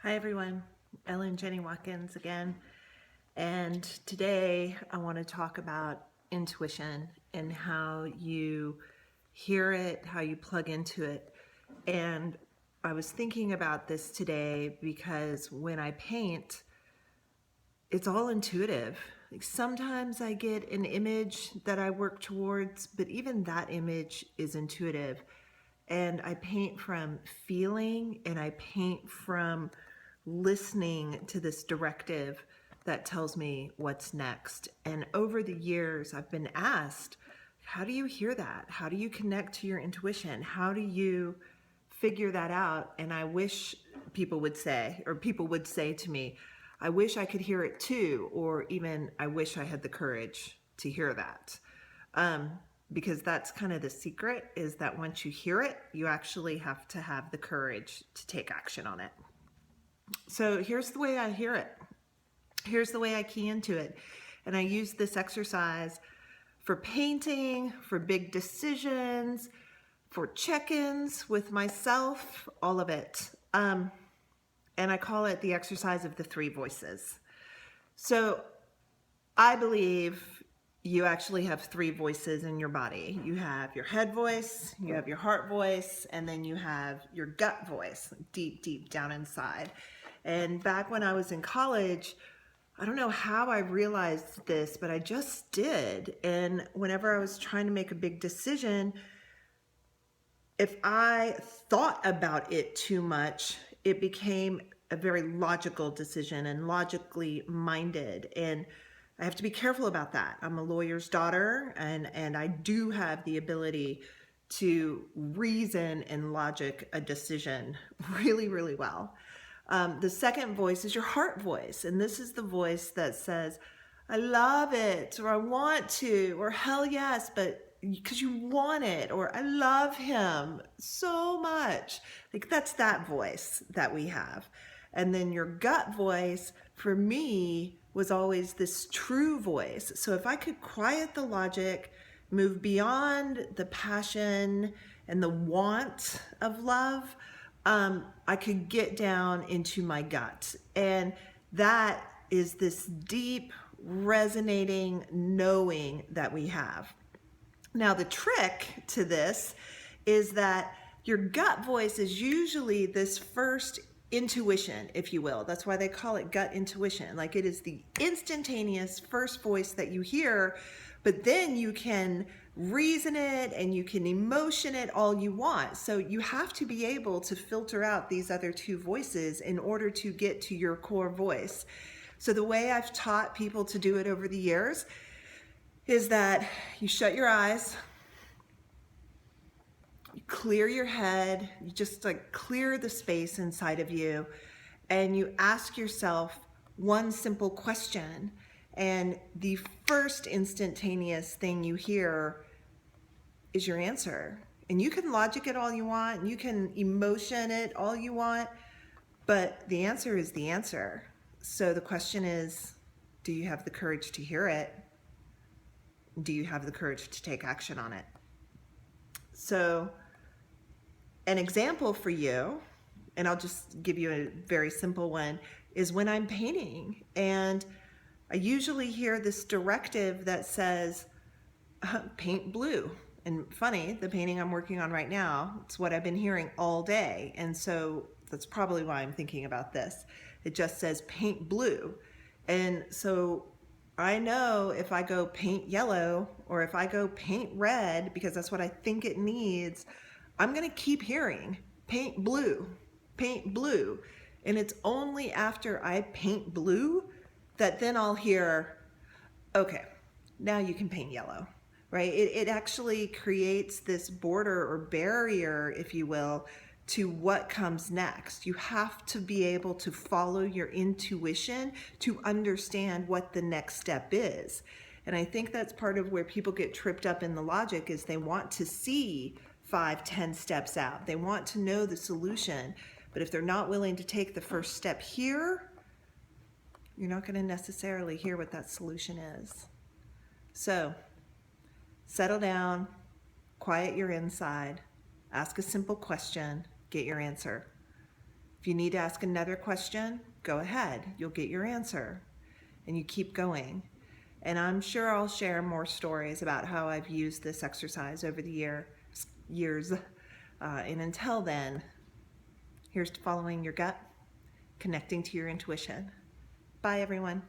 Hi everyone, Ellen Jenny Watkins again, and today I want to talk about intuition and how you hear it, how you plug into it. And I was thinking about this today because when I paint, it's all intuitive. Like sometimes I get an image that I work towards, but even that image is intuitive. And I paint from feeling and I paint from listening to this directive that tells me what's next. And over the years, I've been asked, how do you hear that? How do you connect to your intuition? How do you figure that out? And I wish people would say, or people would say to me, I wish I could hear it too, or even I wish I had the courage to hear that. Because that's kind of the secret, is that once you hear it, you actually have to have the courage to take action on it. So here's the way I hear it. Here's the way I key into it. And I use this exercise for painting, for big decisions, for check-ins with myself, all of it. And I call it the exercise of the three voices. So I believe you actually have three voices in your body. You have your head voice, you have your heart voice, and then you have your gut voice, deep, deep down inside. And back when I was in college, I don't know how I realized this, but I just did. And whenever I was trying to make a big decision, if I thought about it too much, it became a very logical decision and logically minded. And I have to be careful about that. I'm a lawyer's daughter, and I do have the ability to reason and logic a decision really, really well. The second voice is your heart voice. And this is the voice that says, I love it, or I want to, or hell yes, but because you want it, or I love him so much. Like that's that voice that we have. And then your gut voice for me was always this true voice. So if I could quiet the logic, move beyond the passion and the want of love, I could get down into my gut. And that is this deep, resonating knowing that we have. Now, the trick to this is that your gut voice is usually this first intuition, if you will. That's why they call it gut intuition. Like it is the instantaneous first voice that you hear, but then you can reason it and you can emotion it all you want. So you have to be able to filter out these other two voices in order to get to your core voice. So the way I've taught people to do it over the years is that you shut your eyes, you clear your head, you just like clear the space inside of you, and you ask yourself one simple question. And the first instantaneous thing you hear is your answer. And you can logic it all you want, and you can emotion it all you want, but the answer is the answer. So the question is, do you have the courage to hear it? Do you have the courage to take action on it? So an example for you, and I'll just give you a very simple one, is when I'm painting and I usually hear this directive that says, paint blue. And funny, the painting I'm working on right now, it's what I've been hearing all day. And so that's probably why I'm thinking about this. It just says paint blue. And so I know if I go paint yellow or if I go paint red, because that's what I think it needs, I'm going to keep hearing paint blue, paint blue. And it's only after I paint blue that then I'll hear, okay, now you can paint yellow, right? It actually creates this border or barrier, if you will, to what comes next. You have to be able to follow your intuition to understand what the next step is. And I think that's part of where people get tripped up in the logic, is they want to see 5, 10 steps out. They want to know the solution. But if they're not willing to take the first step here, you're not going to necessarily hear what that solution is. So settle down, quiet your inside, ask a simple question, get your answer. If you need to ask another question, go ahead. You'll get your answer. And you keep going. And I'm sure I'll share more stories about how I've used this exercise over the years. And until then, here's to following your gut, connecting to your intuition. Bye, everyone.